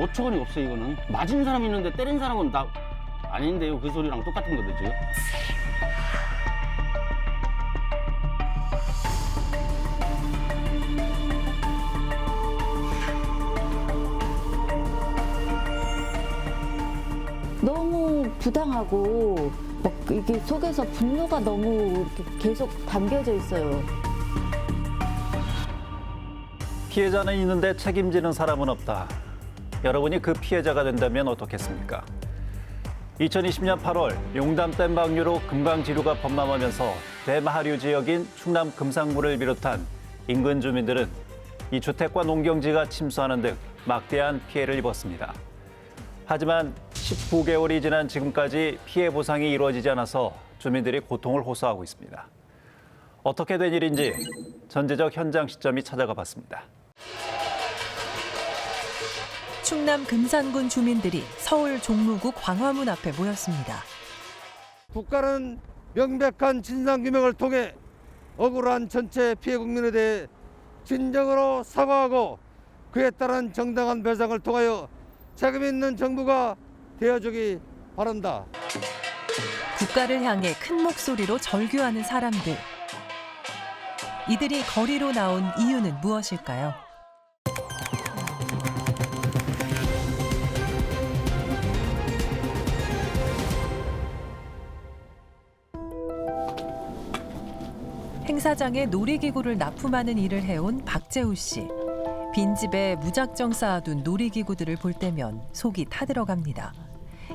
어처구니 없어요. 이거는 맞은 사람이 있는데 때린 사람은 나 아닌데요. 그 소리랑 똑같은 거죠 지금. 너무 부당하고 막 이게 속에서 분노가 너무 이렇게 계속 담겨져 있어요. 피해자는 있는데 책임지는 사람은 없다. 여러분이 그 피해자가 된다면 어떻겠습니까? 2020년 8월 용담댐 방류로 금강지류가 범람하면서 대마하류 지역인 충남 금산군을 비롯한 인근 주민들은 이 주택과 농경지가 침수하는 등 막대한 피해를 입었습니다. 하지만 19개월이 지난 지금까지 피해 보상이 이루어지지 않아서 주민들이 고통을 호소하고 있습니다. 어떻게 된 일인지 전제적 현장 시점이 찾아가 봤습니다. 충남 금산군 주민들이 서울 종로구 광화문 앞에 모였습니다. 국가는 명백한 진상규명을 통해 억울한 전체 피해 국민에 대해 진정으로 사과하고 그에 따른 정당한 배상을 통하여 책임 있는 정부가 되어주기 바란다. 국가를 향해 큰 목소리로 절규하는 사람들. 이들이 거리로 나온 이유는 무엇일까요? 행사장에 놀이기구를 납품하는 일을 해온 박재우 씨. 빈집에 무작정 쌓아둔 놀이기구들을 볼 때면 속이 타들어갑니다.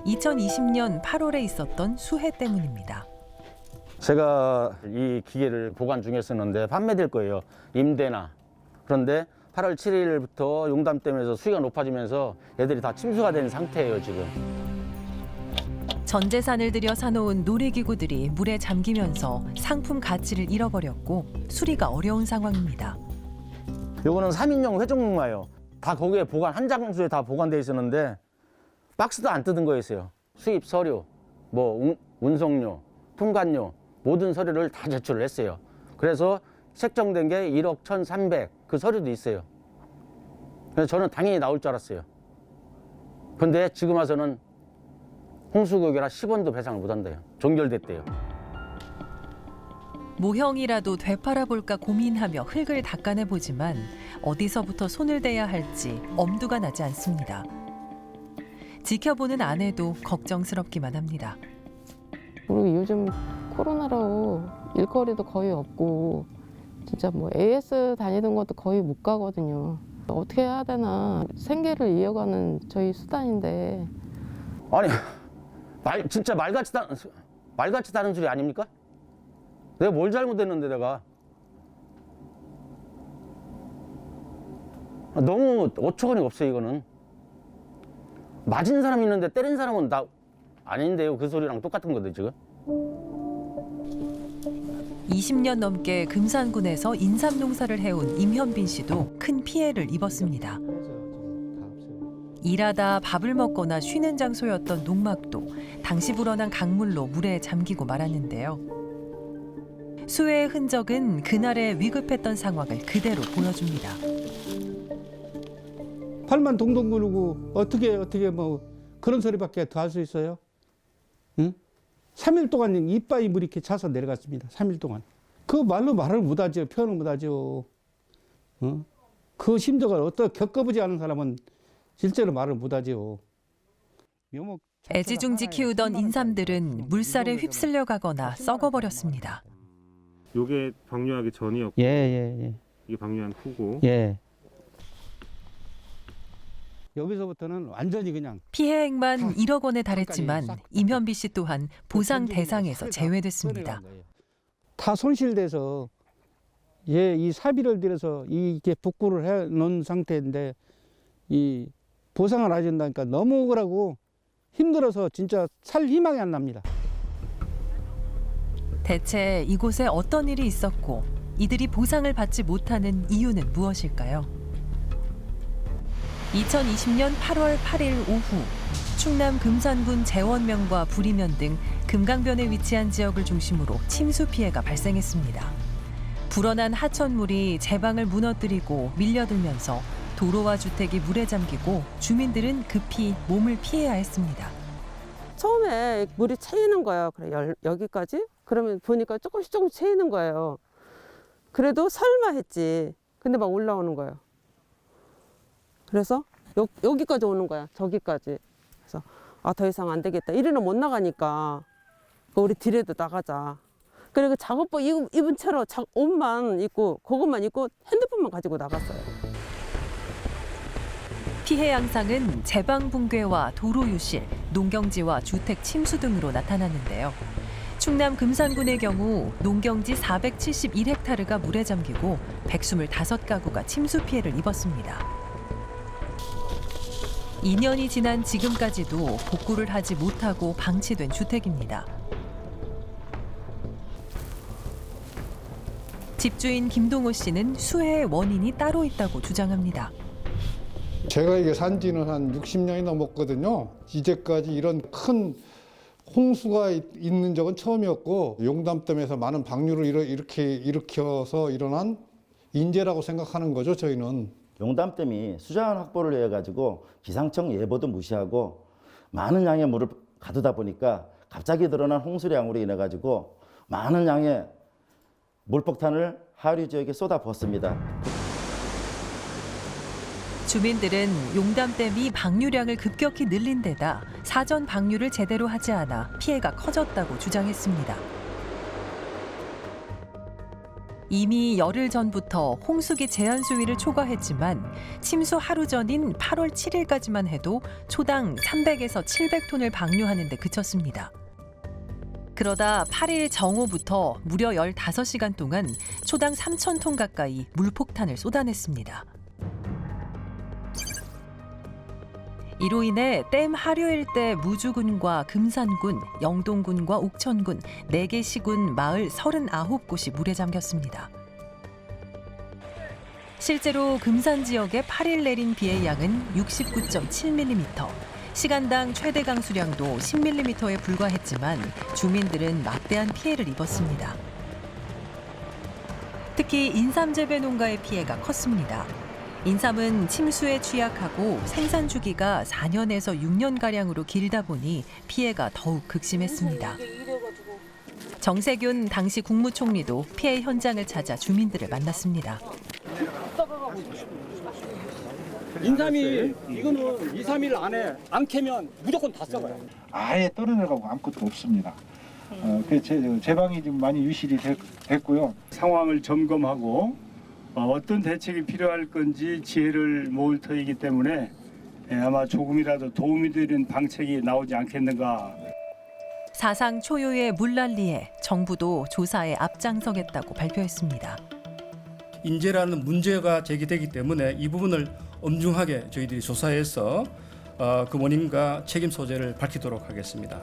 2020년 8월에 있었던 수해 때문입니다. 제가 이 기계를 보관 중이었었는데 판매될 거예요. 임대나. 그런데 8월 7일부터 용담댐에서 수위가 높아지면서 애들이 다 침수가 된 상태예요 지금. 전 재산을 들여 사놓은 놀이기구들이 물에 잠기면서 상품 가치를 잃어버렸고 수리가 어려운 상황입니다. 요거는 3인용 회전목마예요. 다 거기에 보관, 한 장소에 다 보관돼 있었는데 박스도 안 뜯은 거였어요. 수입 서류, 뭐 운송료, 통관료 모든 서류를 다 제출을 했어요. 그래서 책정된 게 1억 1,300 그 서류도 있어요. 그래서 저는 당연히 나올 줄 알았어요. 근데 지금 와서는 홍수고기라 10원도 배상을 못 한대요. 종결됐대요. 모형이라도 되팔아볼까 고민하며 흙을 닦아내보지만 어디서부터 손을 대야 할지 엄두가 나지 않습니다. 지켜보는 아내도 걱정스럽기만 합니다. 그리고 요즘 코로나로 일거리도 거의 없고 진짜 뭐 AS 다니던 것도 거의 못 가거든요. 어떻게 해야 되나 생계를 이어가는 저희 수단인데. 아니 진짜 말같이 다른 소리 아닙니까? 내가 뭘 잘못했는데 내가. 너무 어처구니가 없어요 이거는. 맞은 사람이 있는데 때린 사람은 나 아닌데요. 그 소리랑 똑같은 거죠 지금. 20년 넘게 금산군에서 인삼농사를 해온 임현빈 씨도 큰 피해를 입었습니다. 일하다 밥을 먹거나 쉬는 장소였던 농막도 당시 불어난 강물로 물에 잠기고 말았는데요. 수해의 흔적은 그날의 위급했던 상황을 그대로 보여줍니다. 팔만 동동 구르고 어떻게 뭐 그런 소리밖에 더 할 수 있어요? 응? 3일 동안 이빠이 물이 이렇게 차서 내려갔습니다. 3일 동안. 그 말로 말을 못하죠. 표현을 못하죠. 어? 그 심정을 어떻게 겪어보지 않은 사람은 실제로 말을 못하죠. 애지중지 키우던 인삼들은 물살에 휩쓸려 가거나 썩어버렸습니다. 요게 방류하기 전이었고 예. 이게 방류한 후고 예. 여기서부터는 완전히 그냥 피해액만 1억 원에 달했지만 임현비 씨 또한 보상 대상에서 제외됐습니다. 다 손실돼서 이 사비를 들여서 이게 복구를 해 놓은 상태인데 이 보상을 안 해준다니까 너무 억울하고 힘들어서 진짜 살 희망이 안 납니다. 대체 이곳에 어떤 일이 있었고 이들이 보상을 받지 못하는 이유는 무엇일까요? 2020년 8월 8일 오후 충남 금산군 재원면과 부리면 등 금강변에 위치한 지역을 중심으로 침수 피해가 발생했습니다. 불어난 하천물이 제방을 무너뜨리고 밀려들면서 도로와 주택이 물에 잠기고 주민들은 급히 몸을 피해야 했습니다. 처음에 물이 채이는 거예요. 그래 여기까지? 그러면 보니까 조금씩 채이는 거예요. 그래도 설마 했지. 근데 막 올라오는 거예요. 그래서 여기까지 오는 거야. 저기까지. 그래서 더 이상 안 되겠다. 이리는 못 나가니까 우리 뒤에도 나가자. 그리고 작업복 입은 채로 옷만 입고 그것만 입고 핸드폰만 가지고 나갔어요. 피해 양상은 제방 붕괴와 도로 유실, 농경지와 주택 침수 등으로 나타났는데요. 충남 금산군의 경우 농경지 471헥타르가 물에 잠기고 125가구가 침수 피해를 입었습니다. 2년이 지난 지금까지도 복구를 하지 못하고 방치된 주택입니다. 집주인 김동호 씨는 수해의 원인이 따로 있다고 주장합니다. 제가 이게 산 지는 한 60년이 넘었거든요. 이제까지 이런 큰 홍수가 있는 적은 처음이었고 용담댐에서 많은 방류를 이렇게 일으켜서 일어난 인재라고 생각하는 거죠, 저희는. 용담댐이 수자원 확보를 해가지고 기상청 예보도 무시하고 많은 양의 물을 가두다 보니까 갑자기 드러난 홍수량으로 인해가지고 많은 양의 물폭탄을 하류 지역에 쏟아붓습니다. 주민들은 용담댐이 방류량을 급격히 늘린 데다 사전 방류를 제대로 하지 않아 피해가 커졌다고 주장했습니다. 이미 열흘 전부터 홍수기 제한 수위를 초과했지만 침수 하루 전인 8월 7일까지만 해도 초당 300에서 700톤을 방류하는 데 그쳤습니다. 그러다 8일 정오부터 무려 15시간 동안 초당 3,000톤 가까이 물폭탄을 쏟아냈습니다. 이로 인해 댐 하류 일대 무주군과 금산군, 영동군과 옥천군, 4개 시군 마을 39곳이 물에 잠겼습니다. 실제로 금산 지역에 8일 내린 비의 양은 69.7mm, 시간당 최대 강수량도 10mm에 불과했지만 주민들은 막대한 피해를 입었습니다. 특히 인삼 재배 농가의 피해가 컸습니다. 인삼은 침수에 취약하고 생산 주기가 4년에서 6년가량으로 길다 보니 피해가 더욱 극심했습니다. 정세균 당시 국무총리도 피해 현장을 찾아 주민들을 만났습니다. 인삼이 이거는 2, 3일 안에 안 캐면 무조건 다 썩어요. 아예 떨어져가고 아무것도 없습니다. 제방이 좀 많이 유실이 됐고요. 상황을 점검하고 어떤 대책이 필요할 건지 지혜를 모을 터이기 때문에 아마 조금이라도 도움이 되는 방책이 나오지 않겠는가. 사상 초유의 물난리에 정부도 조사에 앞장서겠다고 발표했습니다. 인재라는 문제가 제기되기 때문에 이 부분을 엄중하게 저희들이 조사해서 그 원인과 책임 소재를 밝히도록 하겠습니다.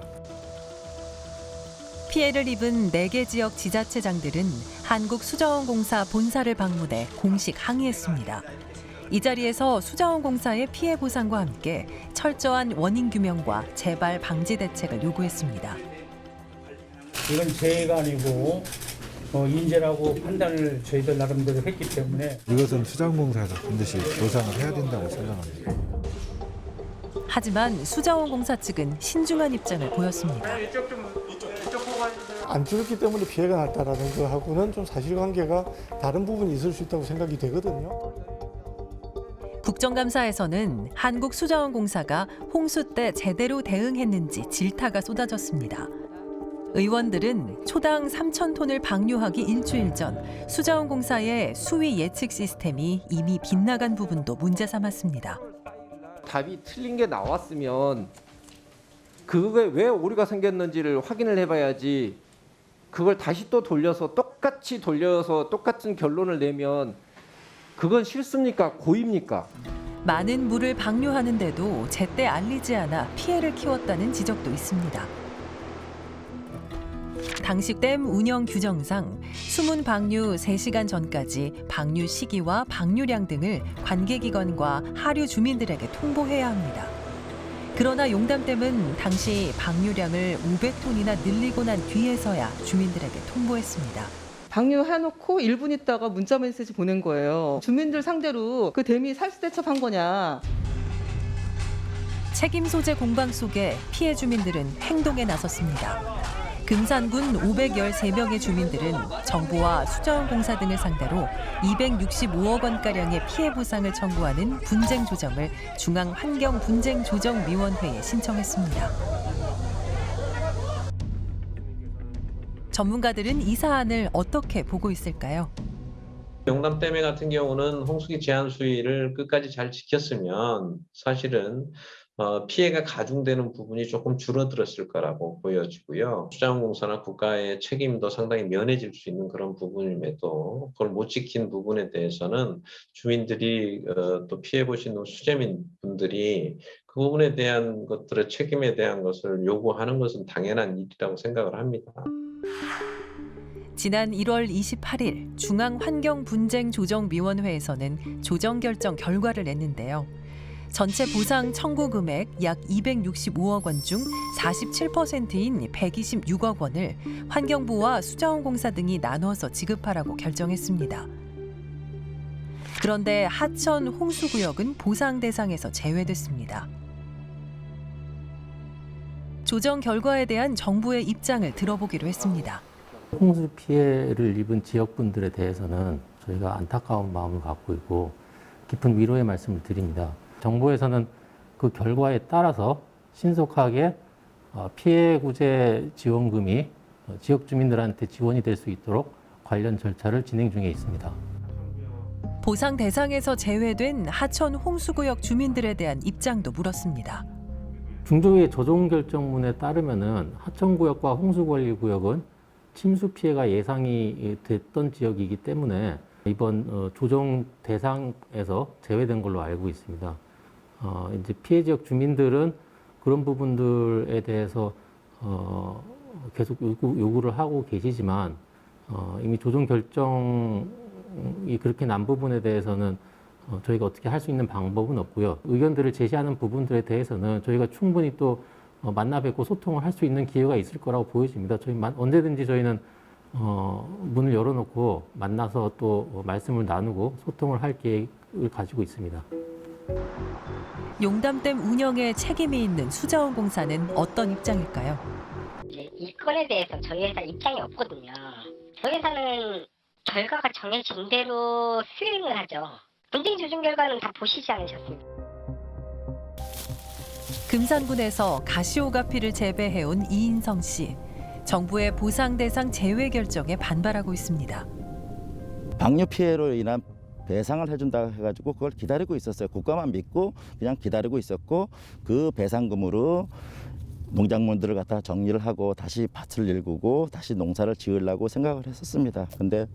피해를 입은 4개 지역 지자체장들은 한국수자원공사 본사를 방문해 공식 항의했습니다. 이 자리에서 수자원공사의 피해 보상과 함께 철저한 원인 규명과 재발 방지 대책을 요구했습니다. 이건 재해가 아니고 인재라고 판단을 저희들 나름대로 했기 때문에 이것은 수자원공사에서 반드시 보상을 해야 된다고 생각합니다. 하지만 수자원공사 측은 신중한 입장을 보였습니다. 안 죽었기 때문에 피해가 났다라는 거하고는 좀 사실관계가 다른 부분이 있을 수 있다고 생각이 되거든요. 국정감사에서는 한국수자원공사가 홍수 때 제대로 대응했는지 질타가 쏟아졌습니다. 의원들은 초당 3,000톤을 방류하기 일주일 전 수자원공사의 수위 예측 시스템이 이미 빗나간 부분도 문제 삼았습니다. 답이 틀린 게 나왔으면 그게 왜 오류가 생겼는지를 확인을 해봐야지 그걸 다시 또 똑같이 돌려서 똑같은 결론을 내면 그건 실수입니까? 고의입니까? 많은 물을 방류하는데도 제때 알리지 않아 피해를 키웠다는 지적도 있습니다. 당시 댐 운영 규정상 수문 방류 3시간 전까지 방류 시기와 방류량 등을 관계기관과 하류 주민들에게 통보해야 합니다. 그러나 용담댐은 당시 방류량을 500톤이나 늘리고 난 뒤에서야 주민들에게 통보했습니다. 방류해놓고 1분 있다가 문자 메시지 보낸 거예요. 주민들 상대로 그 댐이 살수대첩한 거냐. 책임 소재 공방 속에 피해 주민들은 행동에 나섰습니다. 금산군 513명의 주민들은 정부와 수자원공사 등을 상대로 265억 원가량의 피해 보상을 청구하는 분쟁 조정을 중앙환경분쟁조정위원회에 신청했습니다. 전문가들은 이 사안을 어떻게 보고 있을까요? 용담댐 같은 경우는 홍수기 제한 수위를 끝까지 잘 지켰으면 사실은 피해가 가중되는 부분이 조금 줄어들었을 거라고 보여지고요. 수자원공사나 국가의 책임도 상당히 면해질 수 있는 그런 부분임에도 그걸 못 지킨 부분에 대해서는 주민들이 또 피해 보신 수재민 분들이 그 부분에 대한 것들의 책임에 대한 것을 요구하는 것은 당연한 일이라고 생각을 합니다. 지난 1월 28일 중앙환경분쟁조정위원회에서는 조정 결정 결과를 냈는데요. 전체 보상 청구 금액 약 265억 원 중 47%인 126억 원을 환경부와 수자원공사 등이 나눠서 지급하라고 결정했습니다. 그런데 하천 홍수구역은 보상 대상에서 제외됐습니다. 조정 결과에 대한 정부의 입장을 들어보기로 했습니다. 홍수 피해를 입은 지역분들에 대해서는 저희가 안타까운 마음을 갖고 있고 깊은 위로의 말씀을 드립니다. 정부에서는 그 결과에 따라서 신속하게 피해 구제 지원금이 지역 주민들한테 지원이 될 수 있도록 관련 절차를 진행 중에 있습니다. 보상 대상에서 제외된 하천 홍수구역 주민들에 대한 입장도 물었습니다. 중조의 조정 결정문에 따르면은 하천구역과 홍수관리구역은 침수 피해가 예상이 됐던 지역이기 때문에 이번 조정 대상에서 제외된 걸로 알고 있습니다. 이제 피해 지역 주민들은 그런 부분들에 대해서 계속 요구를 하고 계시지만 이미 조정 결정이 그렇게 난 부분에 대해서는 저희가 어떻게 할 수 있는 방법은 없고요. 의견들을 제시하는 부분들에 대해서는 저희가 충분히 또 만나 뵙고 소통을 할 수 있는 기회가 있을 거라고 보여집니다. 언제든지 저희는 문을 열어놓고 만나서 또 말씀을 나누고 소통을 할 계획을 가지고 있습니다. 용담댐 운영에 책임이 있는 수자원공사는 어떤 입장일까요? 이 건에 대해서 저희 회사 입장이 없거든요. 저희 회사는 결과가 정해진 대로 수행을 하죠. 분쟁 조정 결과는 다 보시지 않으셨습니까? 금산군에서 가시오가피를 재배해온 이인성 씨. 정부의 보상 대상 제외 결정에 반발하고 있습니다. 방류 피해로 인한 배상을 해준다고 해가지고 그걸 기다리고 있었어요. 국가만 믿고 그냥 기다리고 있었고 그 배상금으로 농작물들을 갖다 정리를 하고 다시 밭을 일구고 다시 농사를 지으려고 생각을 했었습니다. 근데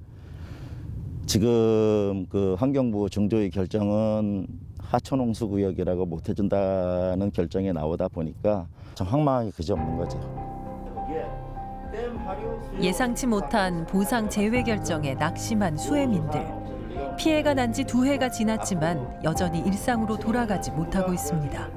지금 그 환경부 중조위 결정은 하천홍수구역이라고 못 해준다는 결정이 나오다 보니까 참 황망하게 그지없는 거죠. 예상치 못한 보상 제외 결정에 낙심한 수해민들. 피해가 난 지 2해가 지났지만 여전히 일상으로 돌아가지 못하고 있습니다.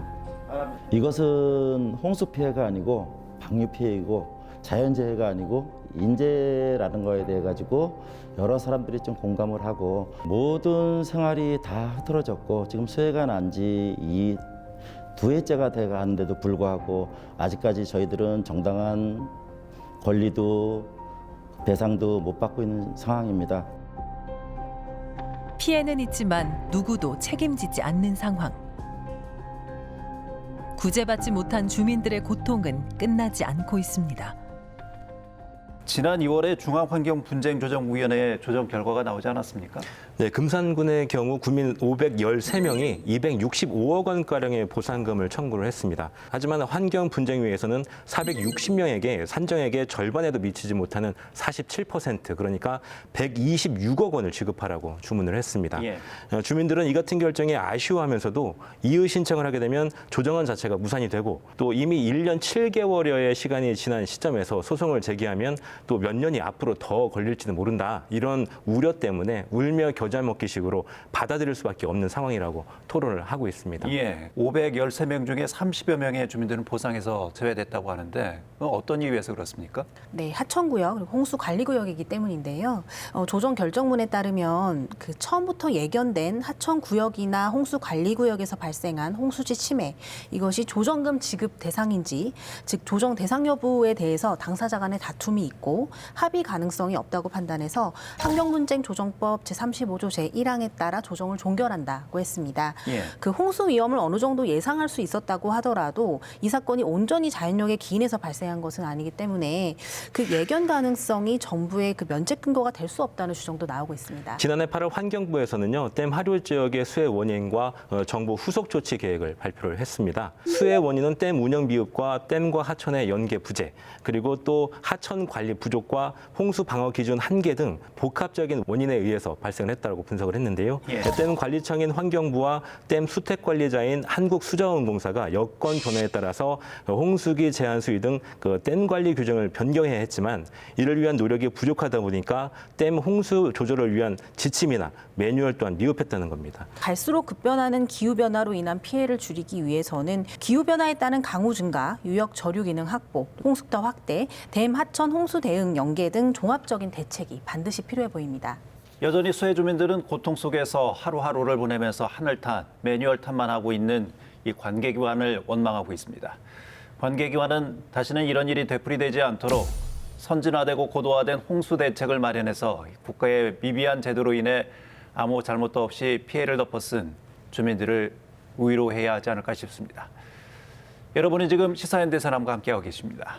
이것은 홍수 피해가 아니고 방류 피해이고 자연재해가 아니고 인재라는 거에 대해 가지고 여러 사람들이 좀 공감을 하고 모든 생활이 다 흐트러졌고 지금 수해가 난 지 이 2해째가 돼 가는데도 불구하고 아직까지 저희들은 정당한 권리도 배상도 못 받고 있는 상황입니다. 피해는 있지만 누구도 책임지지 않는 상황. 구제받지 못한 주민들의 고통은 끝나지 않고 있습니다. 지난 2월에 중앙환경분쟁조정위원회 조정 결과가 나오지 않았습니까? 네, 금산군의 경우 구민 513명이 265억 원가량의 보상금을 청구를 했습니다. 하지만 환경분쟁위에서는 460명에게 산정액의 절반에도 미치지 못하는 47% 그러니까 126억 원을 지급하라고 주문을 했습니다. 예. 주민들은 이 같은 결정에 아쉬워하면서도 이의 신청을 하게 되면 조정안 자체가 무산이 되고 또 이미 1년 7개월여의 시간이 지난 시점에서 소송을 제기하면 또 몇 년이 앞으로 더 걸릴지도 모른다. 이런 우려 때문에 울며 겨자먹기식으로 받아들일 수밖에 없는 상황이라고 토론을 하고 있습니다. 예, 513명 중에 30여 명의 주민들은 보상에서 제외됐다고 하는데 어떤 이유에서 그렇습니까? 네, 하천구역 그리고 홍수관리구역이기 때문인데요. 조정 결정문에 따르면 그 처음부터 예견된 하천구역이나 홍수관리구역에서 발생한 홍수지 침해 이것이 조정금 지급 대상인지 즉 조정 대상 여부에 대해서 당사자 간의 다툼이 있고 합의 가능성이 없다고 판단해서 환경분쟁조정법 제35조 제1항에 따라 조정을 종결한다고 했습니다. 예. 그 홍수 위험을 어느 정도 예상할 수 있었다고 하더라도 이 사건이 온전히 자연력에 기인해서 발생한 것은 아니기 때문에 그 예견 가능성이 정부의 그 면책 근거가 될 수 없다는 주장도 나오고 있습니다. 지난해 8월 환경부에서는요, 댐 하류 지역의 수해 원인과 정부 후속 조치 계획을 발표를 했습니다. 수해 원인은 댐 운영 미흡과 댐과 하천의 연계 부재, 그리고 또 하천 관리 부족과 홍수 방어 기준 한계 등 복합적인 원인에 의해서 발생했다고 분석을 했는데요. 예. 댐 관리청인 환경부와 댐 수택 관리자인 한국수자원공사가 여건 변화에 따라서 홍수기 제한 수위 등 그 댐 관리 규정을 변경해야 했지만 이를 위한 노력이 부족하다 보니까 댐 홍수 조절을 위한 지침이나 매뉴얼 또한 미흡했다는 겁니다. 갈수록 급변하는 기후변화로 인한 피해를 줄이기 위해서는 기후변화에 따른 강우 증가, 유역 저류 기능 확보, 홍수터 확대, 댐 하천 홍수 대응 연계 등 종합적인 대책이 반드시 필요해 보입니다. 여전히 수해 주민들은 고통 속에서 하루하루를 보내면서 하늘탓, 매뉴얼탓만 하고 있는 이 관계기관을 원망하고 있습니다. 관계기관은 다시는 이런 일이 되풀이되지 않도록 선진화되고 고도화된 홍수 대책을 마련해서 국가의 미비한 제도로 인해 아무 잘못도 없이 피해를 덮어쓴 주민들을 위로해야 하지 않을까 싶습니다. 여러분이 지금 시사연대 사람과 함께하고 계십니다.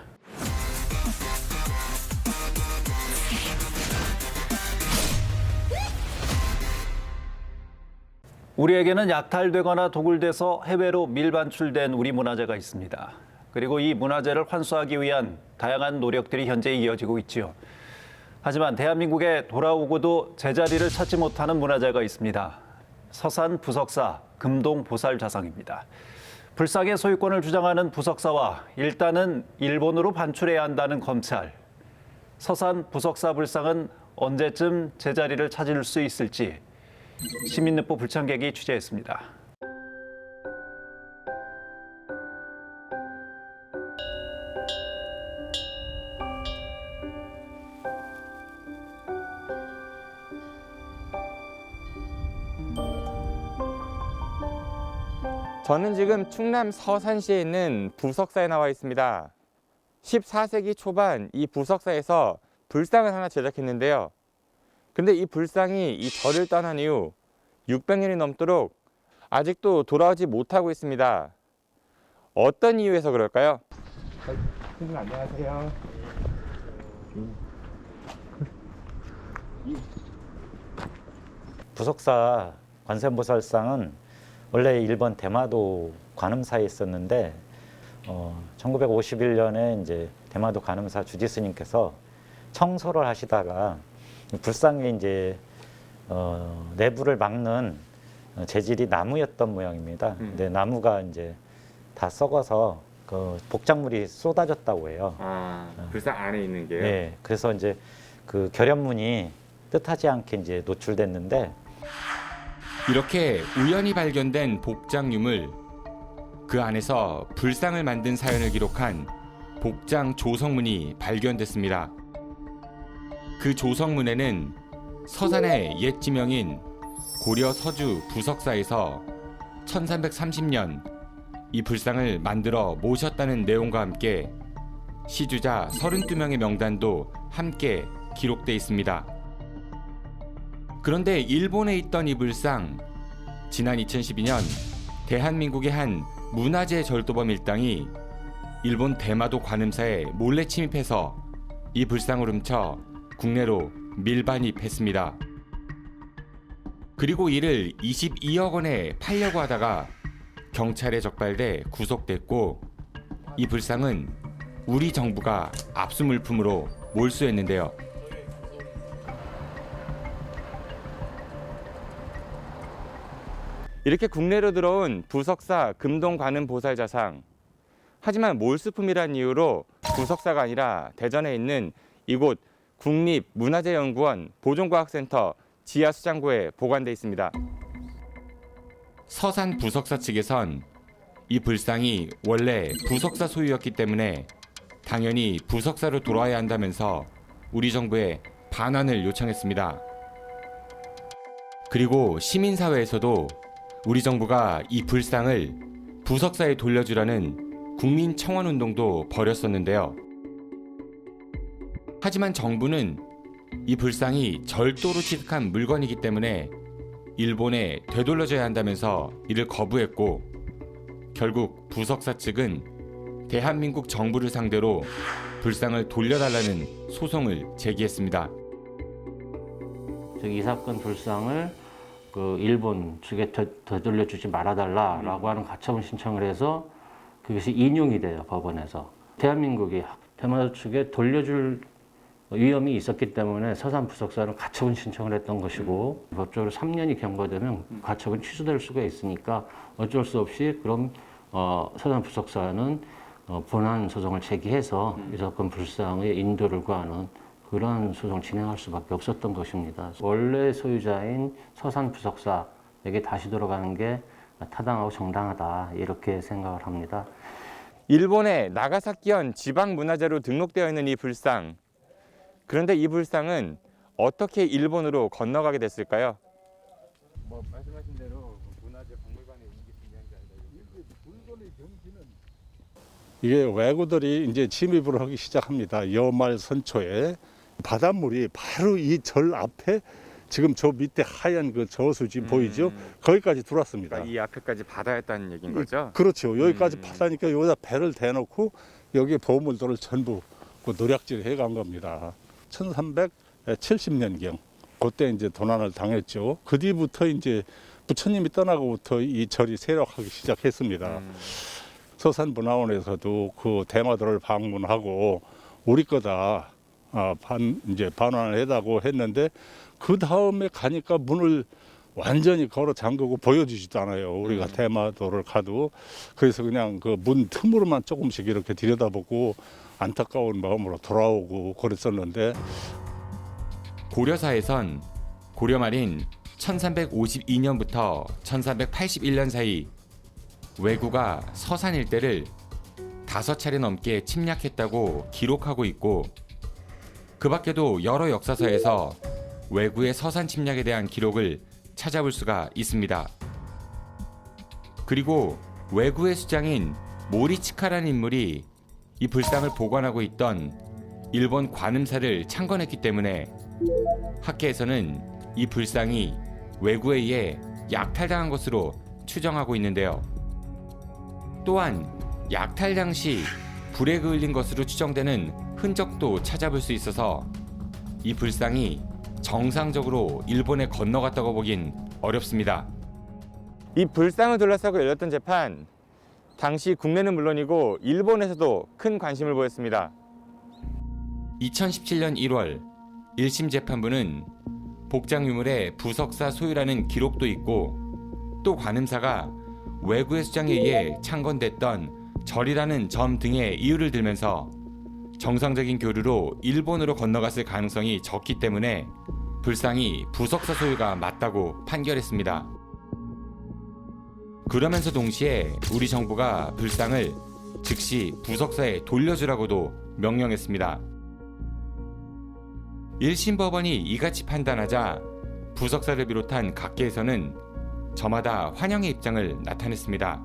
우리에게는 약탈되거나 도굴돼서 해외로 밀반출된 우리 문화재가 있습니다. 그리고 이 문화재를 환수하기 위한 다양한 노력들이 현재 이어지고 있지요. 하지만 대한민국에 돌아오고도 제자리를 찾지 못하는 문화재가 있습니다. 서산 부석사 금동 보살좌상입니다. 불상의 소유권을 주장하는 부석사와 일단은 일본으로 반출해야 한다는 검찰. 서산 부석사 불상은 언제쯤 제자리를 찾을 수 있을지 시민늦보 불청객이 취재했습니다. 저는 지금 충남 서산시에 있는 부석사에 나와 있습니다. 14세기 초반 이 부석사에서 불상을 하나 제작했는데요. 근데 이 불상이 이 절을 떠난 이후 600년이 넘도록 아직도 돌아오지 못하고 있습니다. 어떤 이유에서 그럴까요? 선생님 안녕하세요. 부석사 관세음보살상은 원래 일본 대마도 관음사에 있었는데 1951년에 이제 대마도 관음사 주지스님께서 청소를 하시다가 불상에 이제 내부를 막는 재질이 나무였던 모양입니다. 근데 나무가 이제 다 썩어서 그 복작물이 쏟아졌다고 해요. 불상 안에 있는 게요? 네, 그래서 이제 그 결연문이 뜻하지 않게 이제 노출됐는데. 이렇게 우연히 발견된 복장 유물, 그 안에서 불상을 만든 사연을 기록한 복장 조성문이 발견됐습니다. 그 조성문에는 서산의 옛 지명인 고려 서주 부석사에서 1330년 이 불상을 만들어 모셨다는 내용과 함께 시주자 32명의 명단도 함께 기록돼 있습니다. 그런데 일본에 있던 이 불상, 지난 2012년 대한민국의 한 문화재 절도범 일당이 일본 대마도 관음사에 몰래 침입해서 이 불상을 훔쳐 국내로 밀반입했습니다. 그리고 이를 22억 원에 팔려고 하다가 경찰에 적발돼 구속됐고 이 불상은 우리 정부가 압수물품으로 몰수했는데요. 이렇게 국내로 들어온 부석사 금동관음보살좌상. 하지만 몰수품이란 이유로 부석사가 아니라 대전에 있는 이곳 국립문화재연구원 보존과학센터 지하 수장고에 보관돼 있습니다. 서산 부석사 측에선 이 불상이 원래 부석사 소유였기 때문에 당연히 부석사로 돌아야 한다면서 우리 정부에 반환을 요청했습니다. 그리고 시민사회에서도 우리 정부가 이 불상을 부석사에 돌려주라는 국민청원운동도 벌였었는데요. 하지만 정부는 이 불상이 절도로 취득한 물건이기 때문에 일본에 되돌려줘야 한다면서 이를 거부했고, 결국 부석사 측은 대한민국 정부를 상대로 불상을 돌려달라는 소송을 제기했습니다. 즉 이 사건 불상을 일본 측에 되돌려주지 말아달라라고 하는 가처분 신청을 해서 그것이 인용이 돼요, 법원에서. 대한민국이 대마도 측에 돌려줄 위험이 있었기 때문에 서산 부석사는 가처분 신청을 했던 것이고, 법적으로 3년이 경과되면 가처분 취소될 수가 있으니까 어쩔 수 없이 그럼 서산 부석사는 본안 소송을 제기해서 이 사건 불상의 인도를 구하는 그런 소송을 진행할 수밖에 없었던 것입니다. 원래 소유자인 서산 부석사에게 다시 돌아가는 게 타당하고 정당하다, 이렇게 생각을 합니다. 일본의 나가사키현 지방문화재로 등록되어 있는 이 불상. 그런데 이 불상은 어떻게 일본으로 건너가게 됐을까요? 말씀하신 대로 문화재 박물관에 옮길 수 있는 게 아니라 물건의 경지는 이게 왜구들이 이제 침입을 하기 시작합니다. 여말 선초에 바닷물이 바로 이 절 앞에 지금 저 밑에 하얀 그 저수지 보이죠? 거기까지 들어왔습니다. 이 앞에까지 바다였다는 얘기인 거죠? 그렇죠. 여기까지 바다니까 여기다 배를 대놓고 여기 보물들을 전부 그 노략질 해간 겁니다. 1370년경 그때 이제 도난을 당했죠. 그 뒤부터 이제 부처님이 떠나고부터 이 절이 세력하기 시작했습니다. 서산문화원에서도 그 대마도를 방문하고 우리 거다 이제 반환을 해다고 했는데, 그 다음에 가니까 문을 완전히 걸어 잠그고 보여주지도 않아요. 우리가 대마도를 가도. 그래서 그냥 그 문 틈으로만 조금씩 이렇게 들여다보고 안타까운 마음으로 돌아오고 그랬었는데, 고려사에선 고려 말인 1352년부터 1381년 사이 왜구가 서산 일대를 5차례 넘게 침략했다고 기록하고 있고, 그 밖에도 여러 역사서에서 왜구의 서산 침략에 대한 기록을 찾아볼 수가 있습니다. 그리고 왜구의 수장인 모리치카라는 인물이 이 불상을 보관하고 있던 일본 관음사를 창건했기 때문에 학계에서는 이 불상이 왜구에 의해 약탈당한 것으로 추정하고 있는데요. 또한 약탈 당시 불에 그을린 것으로 추정되는 흔적도 찾아볼 수 있어서 이 불상이 정상적으로 일본에 건너갔다고 보긴 어렵습니다. 이 불상을 둘러싸고 열렸던 재판, 당시 국내는 물론이고 일본에서도 큰 관심을 보였습니다. 2017년 1월 1심 재판부는 복장 유물의 부석사 소유라는 기록도 있고, 또 관음사가 왜구의 수장에 의해 창건됐던 절이라는 점 등의 이유를 들면서 정상적인 교류로 일본으로 건너갔을 가능성이 적기 때문에 불상이 부석사 소유가 맞다고 판결했습니다. 그러면서 동시에 우리 정부가 불상을 즉시 부석사에 돌려주라고도 명령했습니다. 1심 법원이 이같이 판단하자 부석사를 비롯한 각계에서는 저마다 환영의 입장을 나타냈습니다.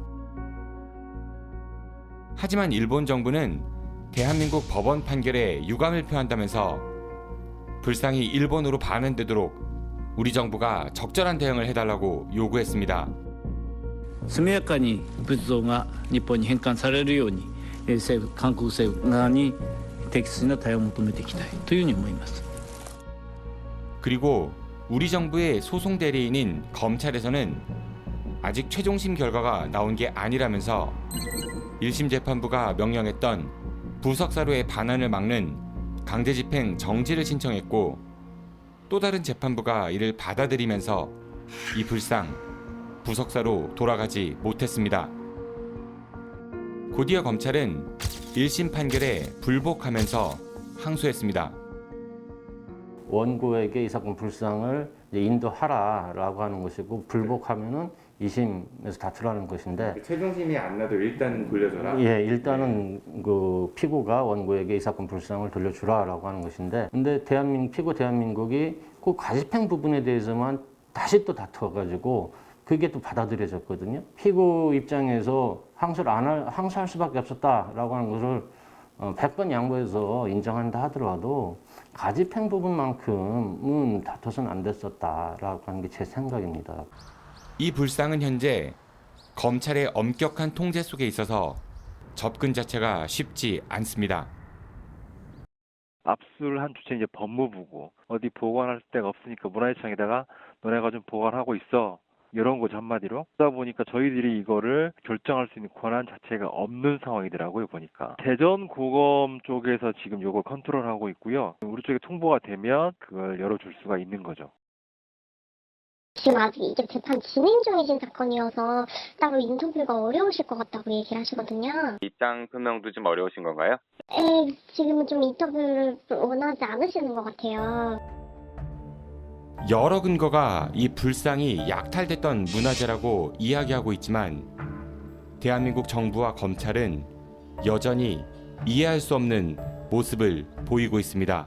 하지만 일본 정부는 대한민국 법원 판결에 유감을 표한다면서 불상이 일본으로 반환되도록 우리 정부가 적절한 대응을 해달라고 요구했습니다. 速やかに仏像が日本に返還されるように韓国政府側に適切な対応を求めていきたいというふうに思います。 그리고 우리 정부의 소송 대리인인 검찰에서는 아직 최종심 결과가 나온 게 아니라면서 1심 재판부가 명령했던 부석사로의 반환을 막는 강제집행 정지를 신청했고, 또 다른 재판부가 이를 받아들이면서 이 불상 부석사로 돌아가지 못했습니다. 곧이어 검찰은 1심 판결에 불복하면서 항소했습니다. 원고에게 이 사건 불상을 이제 인도하라라고 하는 것이고 불복하면은 2심에서 다투라는 것인데 최종심이 안 나도 일단 돌려줘라. 예, 일단은 그 피고가 원고에게 이 사건 불상을 돌려주라라고 하는 것인데 근데 대한민국이 그 과집행 부분에 대해서만 다시 또 다투어가지고 그게 또 받아들여졌거든요. 피고 입장에서 항소할 수밖에 없었다라고 하는 것을 100번 양보해서 인정한다 하더라도 가집행 부분만큼은 다퉈서는 안 됐었다라고 하는 게 제 생각입니다. 이 불상은 현재 검찰의 엄격한 통제 속에 있어서 접근 자체가 쉽지 않습니다. 압수를 한 주체 이제 법무부고 어디 보관할 데가 없으니까 문화재청에다가 너네가 좀 보관하고 있어. 이런 거죠, 한마디로. 그러다 보니까 저희들이 이거를 결정할 수 있는 권한 자체가 없는 상황이더라고요, 보니까. 대전고검 쪽에서 지금 이걸 컨트롤하고 있고요. 우리 쪽에 통보가 되면 그걸 열어줄 수가 있는 거죠. 지금 아직 이게 재판 진행 중이신 사건이어서 따로 인터뷰가 어려우실 것 같다고 얘기를 하시거든요. 입장 표명도 좀 어려우신 건가요? 네, 지금은 좀 인터뷰를 원하지 않으시는 것 같아요. 여러 근거가 이 불상이 약탈됐던 문화재라고 이야기하고 있지만 대한민국 정부와 검찰은 여전히 이해할 수 없는 모습을 보이고 있습니다.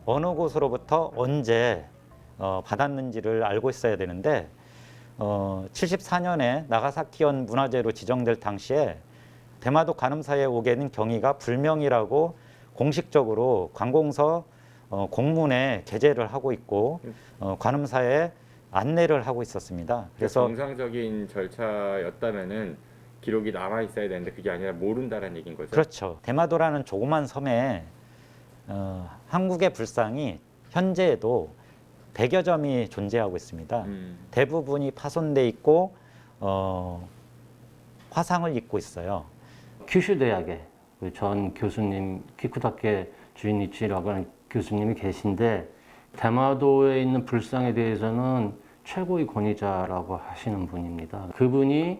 어느 곳으로부터 언제 받았는지를 알고 있어야 되는데 74년에 나가사키현 문화재로 지정될 당시에 대마도 관음사에 오게는 경위가 불명이라고 공식적으로 관공서 공문에 게재를 하고 있고 관음사에 안내를 하고 있었습니다. 그래서 정상적인 절차였다면은 기록이 남아 있어야 되는데 그게 아니라 모른다라는 얘기인 거죠. 그렇죠. 대마도라는 조그만 섬에 한국의 불상이 현재에도 100여 점이 존재하고 있습니다. 대부분이 파손돼 있고 화상을 입고 있어요. 규슈 대학에 전 교수님 키쿠다케 주인이치라고 하는 교수님이 계신데 대마도에 있는 불상에 대해서는 최고의 권위자라고 하시는 분입니다. 그분이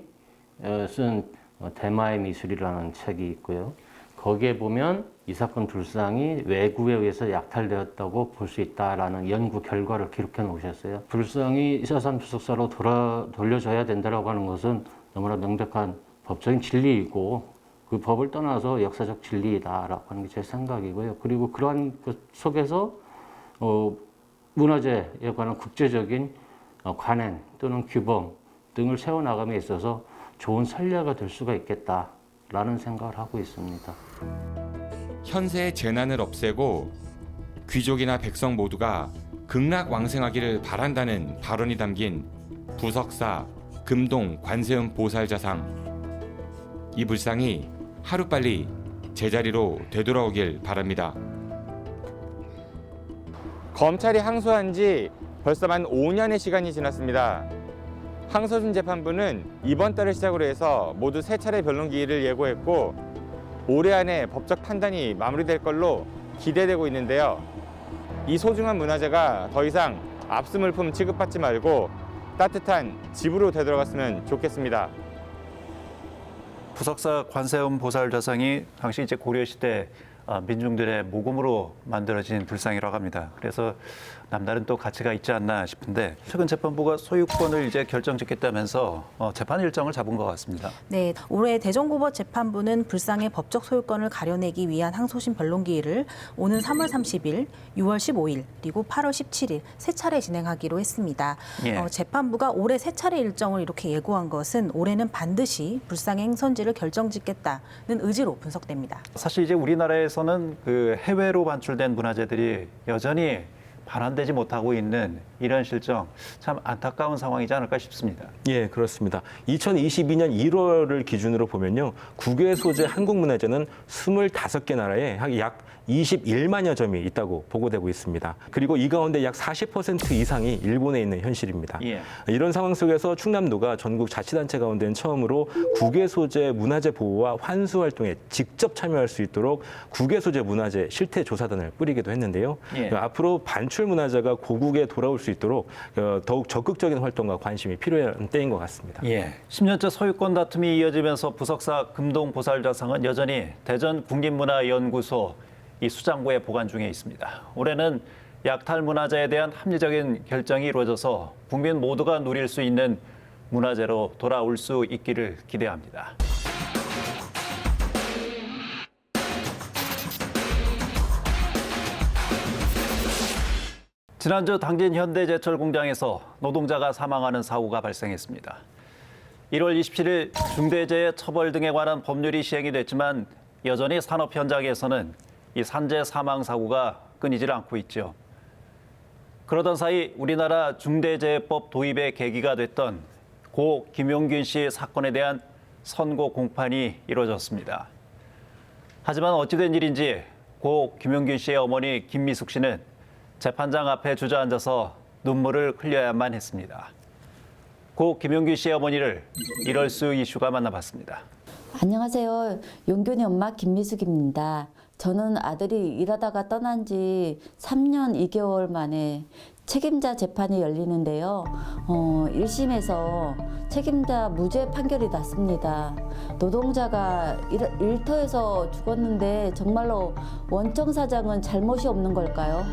쓴 대마의 미술이라는 책이 있고요. 거기에 보면 이 사건 불상이 외구에 의해서 약탈되었다고 볼 수 있다라는 연구 결과를 기록해 놓으셨어요. 불상이 이사산 부석사로 돌려줘야 된다라고 하는 것은 너무나 명백한 법적인 진리이고 그 법을 떠나서 역사적 진리이다라고 하는 게 제 생각이고요. 그리고 그러한 것 속에서 문화재에 관한 국제적인 관행 또는 규범 등을 세워나감에 있어서 좋은 선례가 될 수가 있겠다라는 생각을 하고 있습니다. 현세의 재난을 없애고 귀족이나 백성 모두가 극락왕생하기를 바란다는 발언이 담긴 부석사 금동 관세음 보살자상. 이 불상이 하루빨리 제자리로 되돌아오길 바랍니다. 검찰이 항소한 지 벌써 만 5년의 시간이 지났습니다. 항소심 재판부는 이번 달을 시작으로 해서 모두 3차례 변론 기일을 예고했고 올해 안에 법적 판단이 마무리될 걸로 기대되고 있는데요. 이 소중한 문화재가 더 이상 압수물품 취급받지 말고 따뜻한 집으로 되돌아갔으면 좋겠습니다. 부석사 관세음 보살자상이 당시 이제 고려시대 민중들의 모금으로 만들어진 불상이라고 합니다. 그래서 남다른 또 가치가 있지 않나 싶은데 최근 재판부가 소유권을 이제 결정짓겠다면서 재판 일정을 잡은 것 같습니다. 네, 올해 대전고법 재판부는 불상의 법적 소유권을 가려내기 위한 항소심 변론기일을 오는 3월 30일, 6월 15일, 그리고 8월 17일 세 차례 진행하기로 했습니다. 예. 재판부가 올해 세 차례 일정을 이렇게 예고한 것은 올해는 반드시 불상의 행선지를 결정짓겠다는 의지로 분석됩니다. 사실 이제 우리나라에서는 그 해외로 반출된 문화재들이 여전히 반환되지 못하고 있는 이런 실정 참 안타까운 상황이지 않을까 싶습니다. 예, 그렇습니다. 2022년 1월을 기준으로 보면요. 국외 소재 한국 문화재는 25개 나라에 약 21만여 점이 있다고 보고되고 있습니다. 그리고 이 가운데 약 40% 이상이 일본에 있는 현실입니다. 예. 이런 상황 속에서 충남도가 전국 자치단체 가운데는 처음으로 국외 소재 문화재 보호와 환수 활동에 직접 참여할 수 있도록 국외 소재 문화재 실태 조사단을 꾸리기도 했는데요. 예. 앞으로 반출 문화재가 고국에 돌아올 수 있도록 더욱 적극적인 활동과 관심이 필요한 때인 것 같습니다. 예. 10년째 소유권 다툼이 이어지면서 부석사 금동 보살자상은 여전히 대전 국립문화연구소 이 수장고에 보관 중에 있습니다. 올해는 약탈 문화재에 대한 합리적인 결정이 이루어져서 국민 모두가 누릴 수 있는 문화재로 돌아올 수 있기를 기대합니다. 지난주 당진 현대제철 공장에서 노동자가 사망하는 사고가 발생했습니다. 1월 27일 중대재해 처벌 등에 관한 법률이 시행이 됐지만 여전히 산업 현장에서는 이 산재 사망 사고가 끊이질 않고 있죠. 그러던 사이 우리나라 중대재해법 도입의 계기가 됐던 고 김용균 씨 사건에 대한 선고 공판이 이루어졌습니다. 하지만 어찌된 일인지 고 김용균 씨의 어머니 김미숙 씨는 재판장 앞에 주저앉아서 눈물을 흘려야만 했습니다. 고 김용균 씨의 어머니를 이럴 수 이슈가 만나봤습니다. 안녕하세요. 용균이 엄마 김미숙입니다. 저는 아들이 일하다가 떠난 지 3년 2개월 만에 책임자 재판이 열리는데요. 1심에서 책임자 무죄 판결이 났습니다. 노동자가 일터에서 죽었는데 정말로 원청 사장은 잘못이 없는 걸까요?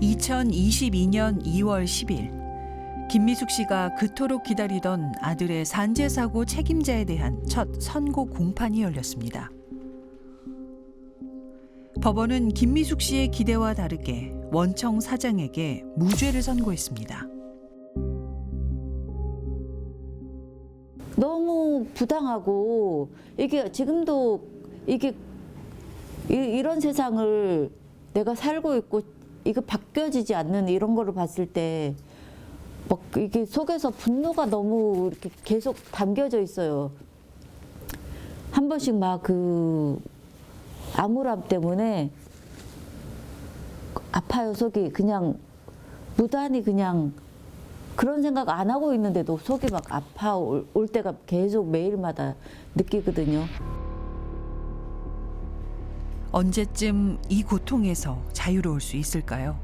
(2022년 2월 10일) 김미숙 씨가 그토록 기다리던 아들의 산재 사고 책임자에 대한 첫 선고 공판이 열렸습니다. 법원은 김미숙 씨의 기대와 다르게 원청 사장에게 무죄를 선고했습니다. 너무 부당하고 이게 지금도 이런 세상을 내가 살고 있고 이거 바뀌어지지 않는 이런 거를 봤을 때 막 이게 속에서 분노가 너무 이렇게 계속 담겨져 있어요. 한 번씩 막 그 암울함 때문에 아파요, 속이. 그냥 무단히 그냥 그런 생각 안 하고 있는데도 속이 막 아파올 때가 계속 매일마다 느끼거든요. 언제쯤 이 고통에서 자유로울 수 있을까요?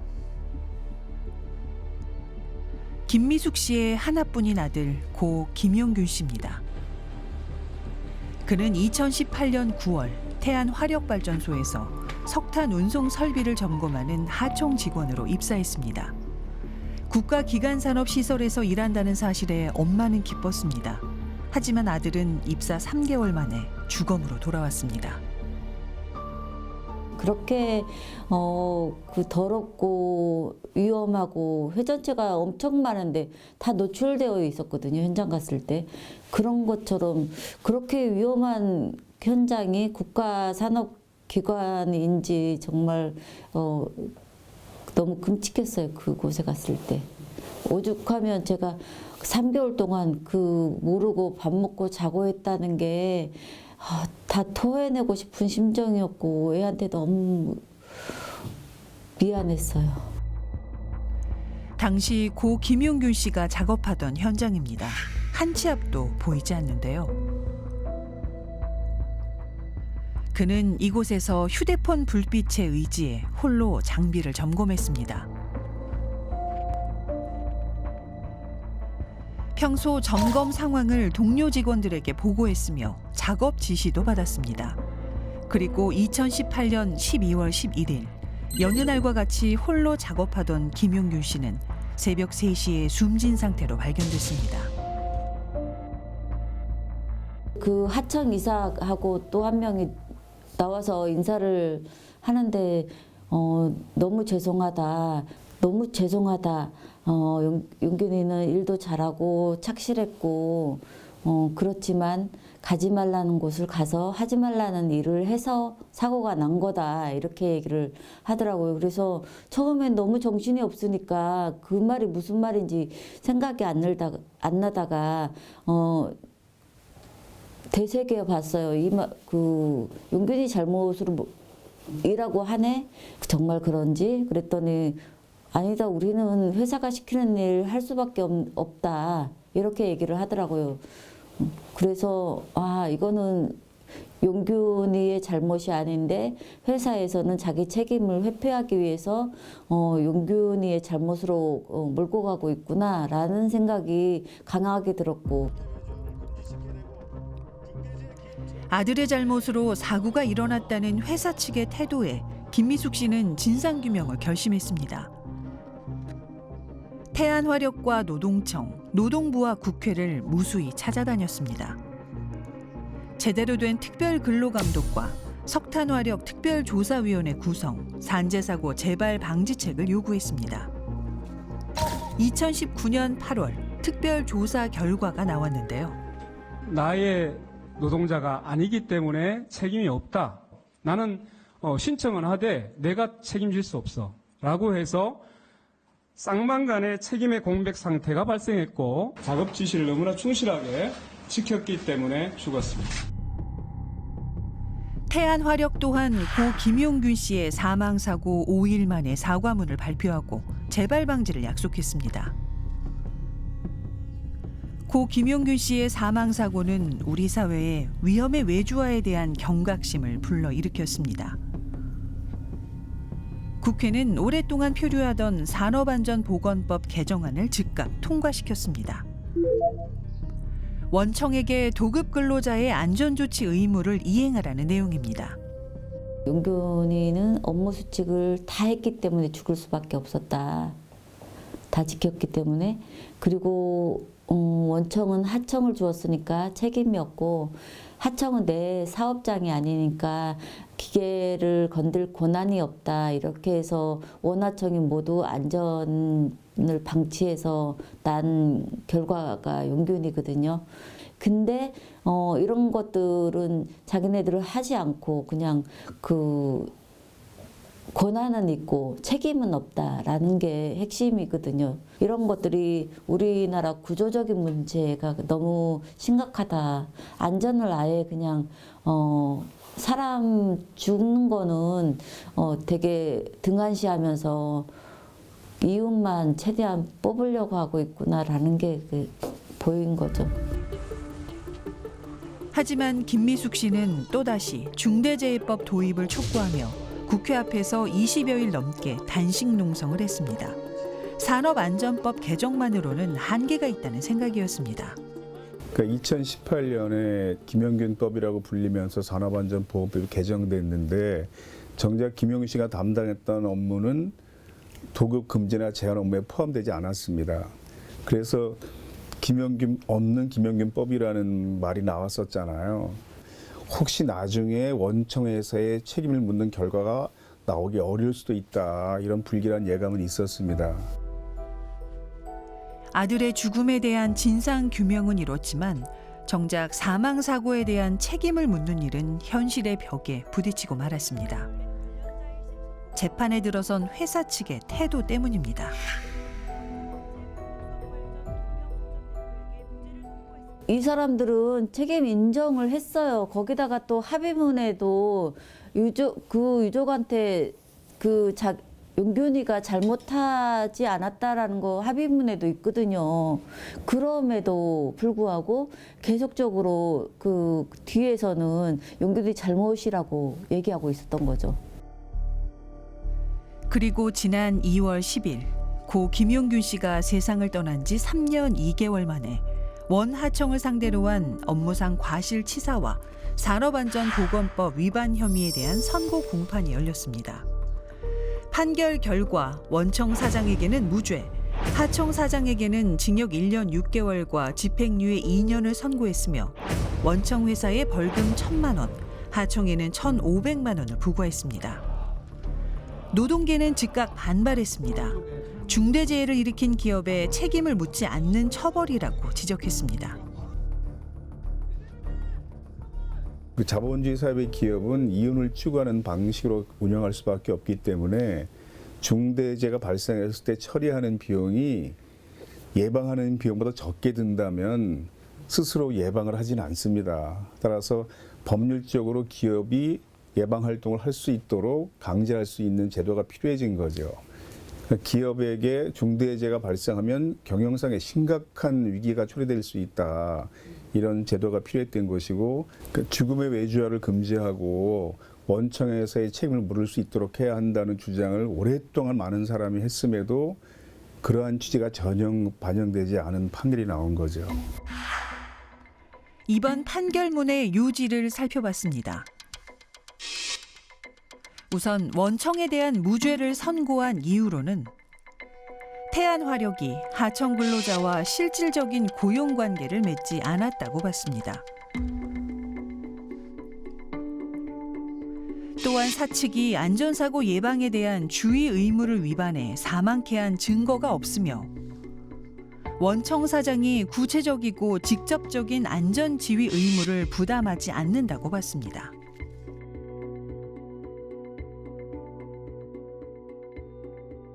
김미숙 씨의 하나뿐인 아들 고 김용균 씨입니다. 그는 2018년 9월 태안 화력발전소에서 석탄 운송 설비를 점검하는 하청 직원으로 입사했습니다. 국가기관산업시설에서 일한다는 사실에 엄마는 기뻤습니다. 하지만 아들은 입사 3개월 만에 주검으로 돌아왔습니다. 그렇게 그 더럽고 위험하고 회전체가 엄청 많은데 다 노출되어 있었거든요. 현장 갔을 때. 그런 것처럼 그렇게 위험한 현장이 국가산업기관인지 정말 너무 끔찍했어요. 그곳에 갔을 때. 오죽하면 제가 3개월 동안 모르고 밥 먹고 자고 했다는 게 다 토해내고 싶은 심정이었고 애한테 너무 미안했어요. 당시 고 김용균 씨가 작업하던 현장입니다. 한 치 앞도 보이지 않는데요. 그는 이곳에서 휴대폰 불빛에 의지해 홀로 장비를 점검했습니다. 평소 점검 상황을 동료 직원들에게 보고했으며 작업 지시도 받았습니다. 그리고 2018년 12월 11일 여느 날과 같이 홀로 작업하던 김용균 씨는 새벽 3시에 숨진 상태로 발견됐습니다. 그 하청 이사하고 또 한 명이 나와서 인사를 하는데 너무 죄송하다. 너무 죄송하다. 용균이는 일도 잘하고 착실했고 그렇지만 가지 말라는 곳을 가서 하지 말라는 일을 해서 사고가 난 거다. 이렇게 얘기를 하더라고요. 그래서 처음엔 너무 정신이 없으니까 그 말이 무슨 말인지 생각이 안 나다가 되새겨 봤어요. 용균이 잘못으로 이라고 하네? 정말 그런지? 그랬더니 아니다, 우리는 회사가 시키는 일 할 수밖에 없다. 이렇게 얘기를 하더라고요. 그래서 이거는 용균이의 잘못이 아닌데 회사에서는 자기 책임을 회피하기 위해서 용균이의 잘못으로 몰고 가고 있구나라는 생각이 강하게 들었고, 아들의 잘못으로 사고가 일어났다는 회사 측의 태도에 김미숙 씨는 진상규명을 결심했습니다. 태안화력과 노동청, 노동부와 국회를 무수히 찾아다녔습니다. 제대로 된 특별근로감독과 석탄화력 특별조사위원회 구성, 산재사고 재발 방지책을 요구했습니다. 2019년 8월 특별조사 결과가 나왔는데요. 나의 노동자가 아니기 때문에 책임이 없다. 나는 신청은 하되 내가 책임질 수 없어. 라고 해서 쌍방간의 책임의 공백 상태가 발생했고 작업 지시를 너무나 충실하게 지켰기 때문에 죽었습니다. 태안화력 또한 고 김용균 씨의 사망사고 5일 만에 사과문을 발표하고 재발 방지를 약속했습니다. 고 김용균 씨의 사망사고는 우리 사회에 위험의 외주화에 대한 경각심을 불러일으켰습니다. 국회는 오랫동안 표류하던 산업안전보건법 개정안을 즉각 통과시켰습니다. 원청에게 도급 근로자의 안전조치 의무를 이행하라는 내용입니다. 용균이는 업무 수칙을 다 했기 때문에 죽을 수밖에 없었다. 다 지켰기 때문에. 그리고 원청은 하청을 주었으니까 책임이 없고, 하청은 내 사업장이 아니니까 기계를 건들 권한이 없다. 이렇게 해서 원하청이 모두 안전을 방치해서 난 결과가 용균이거든요. 근데 이런 것들은 자기네들을 하지 않고 그냥 권한은 있고 책임은 없다라는 게 핵심이거든요. 이런 것들이 우리나라 구조적인 문제가 너무 심각하다. 안전을 아예 그냥 사람 죽는 거는 되게 등한시하면서 이윤만 최대한 뽑으려고 하고 있구나라는 게 보인 거죠. 하지만 김미숙 씨는 또다시 중대재해법 도입을 촉구하며 국회 앞에서 20여일 넘게 단식 농성을 했습니다. 산업안전법 개정만으로는 한계가 있다는 생각이었습니다. 그러니까 2018년에 김용균법이라고 불리면서 산업안전보호법이 개정됐는데 정작 김용균 씨가 담당했던 업무는 도급 금지나 제한 업무에 포함되지 않았습니다. 그래서 없는 김용균법이라는 말이 나왔었잖아요. 혹시 나중에 원청에서의 책임을 묻는 결과가 나오기 어려울 수도 있다. 이런 불길한 예감은 있었습니다. 아들의 죽음에 대한 진상 규명은 이뤘지만 정작 사망 사고에 대한 책임을 묻는 일은 현실의 벽에 부딪히고 말았습니다. 재판에 들어선 회사 측의 태도 때문입니다. 이 사람들은 책임 인정을 했어요. 거기다가 또 합의문에도 유족한테 용균이가 잘못하지 않았다라는 거 합의문에도 있거든요. 그럼에도 불구하고 계속적으로 뒤에서는 용균이 잘못이라고 얘기하고 있었던 거죠. 그리고 지난 2월 10일 고 김용균 씨가 세상을 떠난 지 3년 2개월 만에 원하청을 상대로 한 업무상 과실치사와 산업안전보건법 위반 혐의에 대한 선고 공판이 열렸습니다. 판결 결과 원청 사장에게는 무죄, 하청 사장에게는 징역 1년 6개월과 집행유예 2년을 선고했으며 원청 회사에 벌금 1,000만 원, 하청에는 1,500만 원을 부과했습니다. 노동계는 즉각 반발했습니다. 중대재해를 일으킨 기업에 책임을 묻지 않는 처벌이라고 지적했습니다. 자본주의 사회의 기업은 이윤을 추구하는 방식으로 운영할 수밖에 없기 때문에 중대재해가 발생했을 때 처리하는 비용이 예방하는 비용보다 적게 든다면 스스로 예방을 하지는 않습니다. 따라서 법률적으로 기업이 예방 활동을 할 수 있도록 강제할 수 있는 제도가 필요해진 거죠. 기업에게 중대재해가 발생하면 경영상의 심각한 위기가 초래될 수 있다. 이런 제도가 필요했던 것이고 죽음의 외주화를 금지하고 원청에서의 책임을 물을 수 있도록 해야 한다는 주장을 오랫동안 많은 사람이 했음에도 그러한 취지가 전혀 반영되지 않은 판결이 나온 거죠. 이번 판결문의 요지를 살펴봤습니다. 우선 원청에 대한 무죄를 선고한 이유로는 태안 화력이 하청 근로자와 실질적인 고용 관계를 맺지 않았다고 봤습니다. 또한 사측이 안전사고 예방에 대한 주의 의무를 위반해 사망케 한 증거가 없으며 원청 사장이 구체적이고 직접적인 안전지휘 의무를 부담하지 않는다고 봤습니다.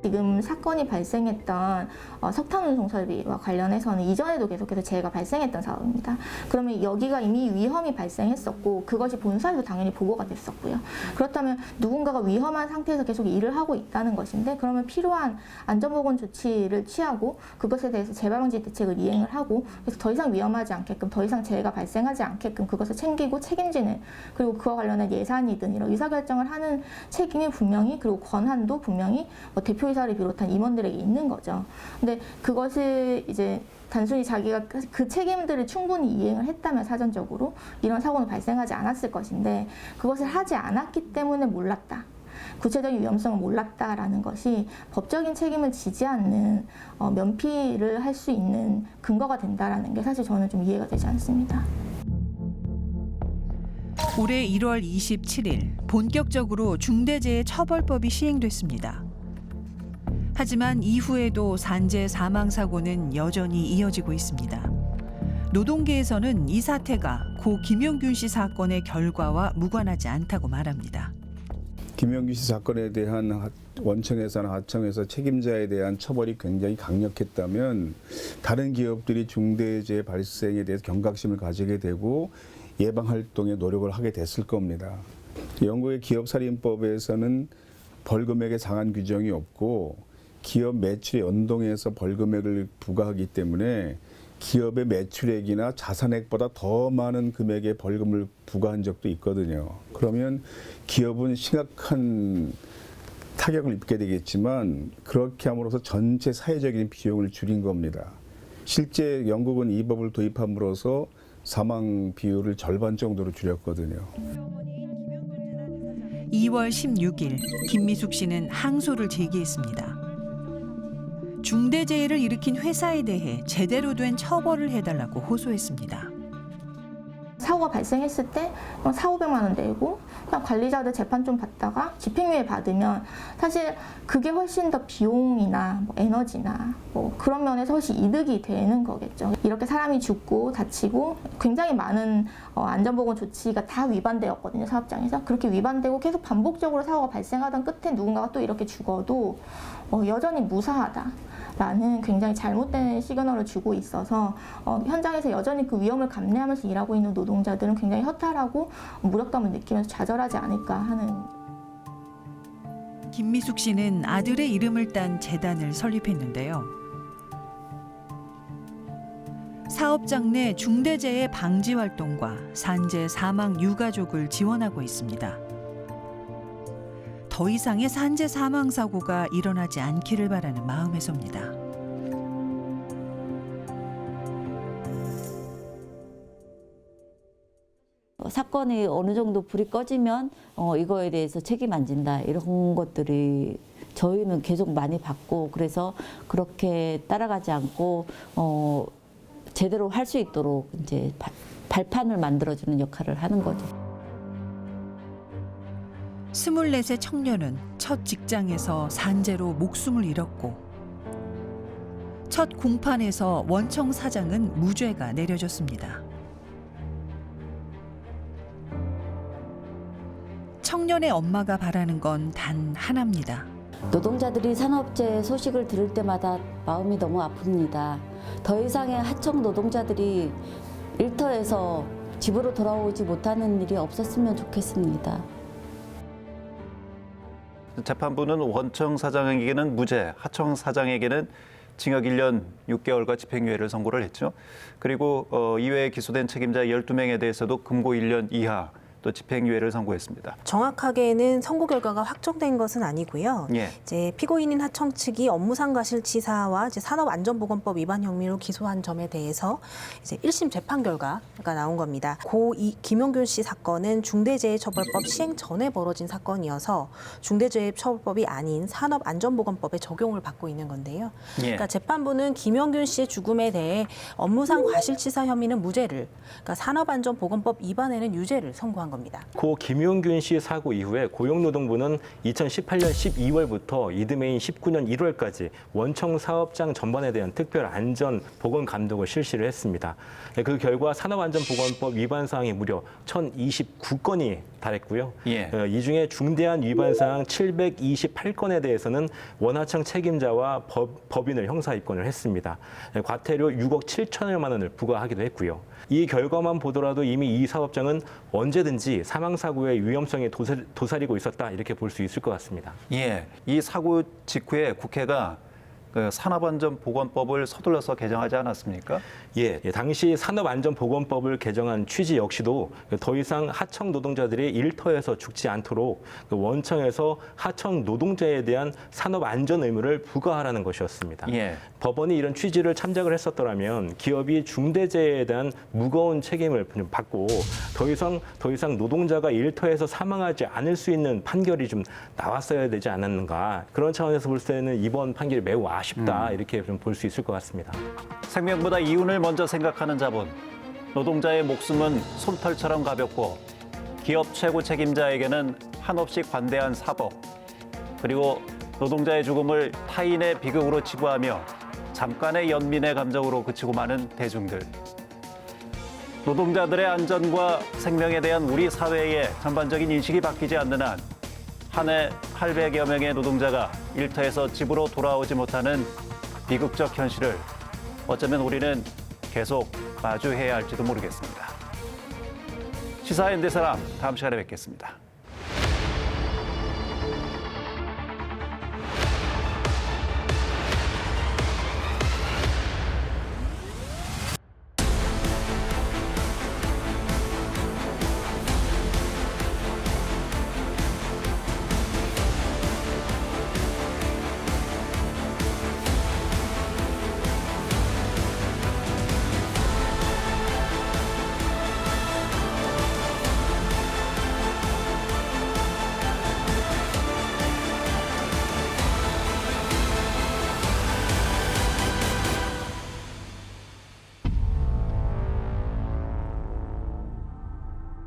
지금 사건이 발생했던 석탄운송 설비와 관련해서는 이전에도 계속해서 재해가 발생했던 사업입니다. 그러면 여기가 이미 위험이 발생했었고 그것이 본사에도 당연히 보고가 됐었고요. 그렇다면 누군가가 위험한 상태에서 계속 일을 하고 있다는 것인데 그러면 필요한 안전보건 조치를 취하고 그것에 대해서 재발방지 대책을 이행을 하고 그래서 더 이상 위험하지 않게끔 더 이상 재해가 발생하지 않게끔 그것을 챙기고 책임지는 그리고 그와 관련한 예산이든 이런 의사결정을 하는 책임이 분명히 그리고 권한도 분명히 대표이사를 비롯한 임원들에게 있는 거죠. 근데 그것을 이제 단순히 자기가 그 책임들을 충분히 이행을 했다면 사전적으로 이런 사고는 발생하지 않았을 것인데 그것을 하지 않았기 때문에 몰랐다. 구체적인 위험성을 몰랐다라는 것이 법적인 책임을 지지 않는 면피를 할 수 있는 근거가 된다라는 게 사실 저는 좀 이해가 되지 않습니다. 올해 1월 27일 본격적으로 중대재해처벌법이 시행됐습니다. 하지만 이후에도 산재 사망 사고는 여전히 이어지고 있습니다. 노동계에서는 이 사태가 고 김용균 씨 사건의 결과와 무관하지 않다고 말합니다. 김용균 씨 사건에 대한 원청에서나 하청에서 책임자에 대한 처벌이 굉장히 강력했다면 다른 기업들이 중대재해 발생에 대해서 경각심을 가지게 되고 예방활동에 노력을 하게 됐을 겁니다. 영국의 기업살인법에서는 벌금액의 상한 규정이 없고 기업 매출에 연동해서 벌금액을 부과하기 때문에 기업의 매출액이나 자산액보다 더 많은 금액의 벌금을 부과한 적도 있거든요. 그러면 기업은 심각한 타격을 입게 되겠지만 그렇게 함으로써 전체 사회적인 비용을 줄인 겁니다. 실제 영국은 이 법을 도입함으로써 사망 비율을 절반 정도로 줄였거든요. 2월 16일 김미숙 씨는 항소를 제기했습니다. 중대재해를 일으킨 회사에 대해 제대로 된 처벌을 해달라고 호소했습니다. 사고가 발생했을 때 4,500만 원 내고 그냥 관리자들 재판 좀 받다가 집행유예 받으면 사실 그게 훨씬 더 비용이나 에너지나 그런 면에서 훨씬 이득이 되는 거겠죠. 이렇게 사람이 죽고 다치고 굉장히 많은 안전보건 조치가 다 위반되었거든요. 사업장에서. 그렇게 위반되고 계속 반복적으로 사고가 발생하던 끝에 누군가가 또 이렇게 죽어도 여전히 무사하다. 라는 굉장히 잘못된 시그널을 주고 있어서 현장에서 여전히 그 위험을 감내하면서 일하고 있는 노동자들은 굉장히 허탈하고 무력감을 느끼면서 좌절하지 않을까 하는. 김미숙 씨는 아들의 이름을 딴 재단을 설립했는데요. 사업장 내 중대재해 방지 활동과 산재 사망 유가족을 지원하고 있습니다. 더 이상의 산재 사망 사고가 일어나지 않기를 바라는 마음에서입니다. 사건이 어느 정도 불이 꺼지면 이거에 대해서 책임 안 진다 이런 것들이 저희는 계속 많이 받고 그래서 그렇게 따라가지 않고 제대로 할 수 있도록 이제 발판을 만들어주는 역할을 하는 거죠. 24세 청년은 첫 직장에서 산재로 목숨을 잃었고 첫 공판에서 원청 사장은 무죄가 내려졌습니다. 청년의 엄마가 바라는 건 단 하나입니다. 노동자들이 산업재해 소식을 들을 때마다 마음이 너무 아픕니다. 더 이상의 하청 노동자들이 일터에서 집으로 돌아오지 못하는 일이 없었으면 좋겠습니다. 재판부는 원청 사장에게는 무죄, 하청 사장에게는 징역 1년 6개월과 집행유예를 선고를 했죠. 그리고 이외에 기소된 책임자 12명에 대해서도 금고 1년 이하 또 집행유예를 선고했습니다. 정확하게는 선고 결과가 확정된 것은 아니고요. 예. 이제 피고인인 하청 측이 업무상 과실치사와 이제 산업안전보건법 위반 혐의로 기소한 점에 대해서 이제 1심 재판 결과가 나온 겁니다. 김용균 씨 사건은 중대재해처벌법 시행 전에 벌어진 사건이어서 중대재해처벌법이 아닌 산업안전보건법에 적용을 받고 있는 건데요. 예. 그러니까 재판부는 김용균 씨의 죽음에 대해 업무상 과실치사 혐의는 무죄를, 그러니까 산업안전보건법 위반에는 유죄를 선고한 겁니다. 고 김용균 씨 사고 이후에 고용노동부는 2018년 12월부터 이듬해인 19년 1월까지 원청 사업장 전반에 대한 특별 안전 보건 감독을 실시를 했습니다. 그 결과 산업안전보건법 위반 사항이 무려 1,029건이 달했고요. 예. 이 중에 중대한 위반 사항 728건에 대해서는 원하청 책임자와 법인을 형사 입건을 했습니다. 과태료 6억 7천여만 원을 부과하기도 했고요. 이 결과만 보더라도 이미 이 사업장은 언제든지 사망사고의 위험성이 도사리고 있었다 이렇게 볼 수 있을 것 같습니다. 예, 이 사고 직후에 국회가 그 산업안전보건법을 서둘러서 개정하지 않았습니까? 예, 당시 산업안전보건법을 개정한 취지 역시도 더 이상 하청 노동자들이 일터에서 죽지 않도록 원청에서 하청 노동자에 대한 산업안전 의무를 부과하라는 것이었습니다. 예. 법원이 이런 취지를 참작을 했었더라면 기업이 중대재해에 대한 무거운 책임을 받고 더 이상 노동자가 일터에서 사망하지 않을 수 있는 판결이 좀 나왔어야 되지 않았는가. 그런 차원에서 볼 때는 이번 판결이 매우 아쉽다 이렇게 좀 볼 수 있을 것 같습니다. 생명보다 이윤을 먼저 생각하는 자본. 노동자의 목숨은 솜털처럼 가볍고 기업 최고 책임자에게는 한없이 관대한 사법. 그리고 노동자의 죽음을 타인의 비극으로 치부하며 잠깐의 연민의 감정으로 그치고 마는 대중들. 노동자들의 안전과 생명에 대한 우리 사회의 전반적인 인식이 바뀌지 않는 한 한 해 800여 명의 노동자가 일터에서 집으로 돌아오지 못하는 비극적 현실을 어쩌면 우리는 계속 마주해야 할지도 모르겠습니다. 시사의 현대사람 다음 시간에 뵙겠습니다.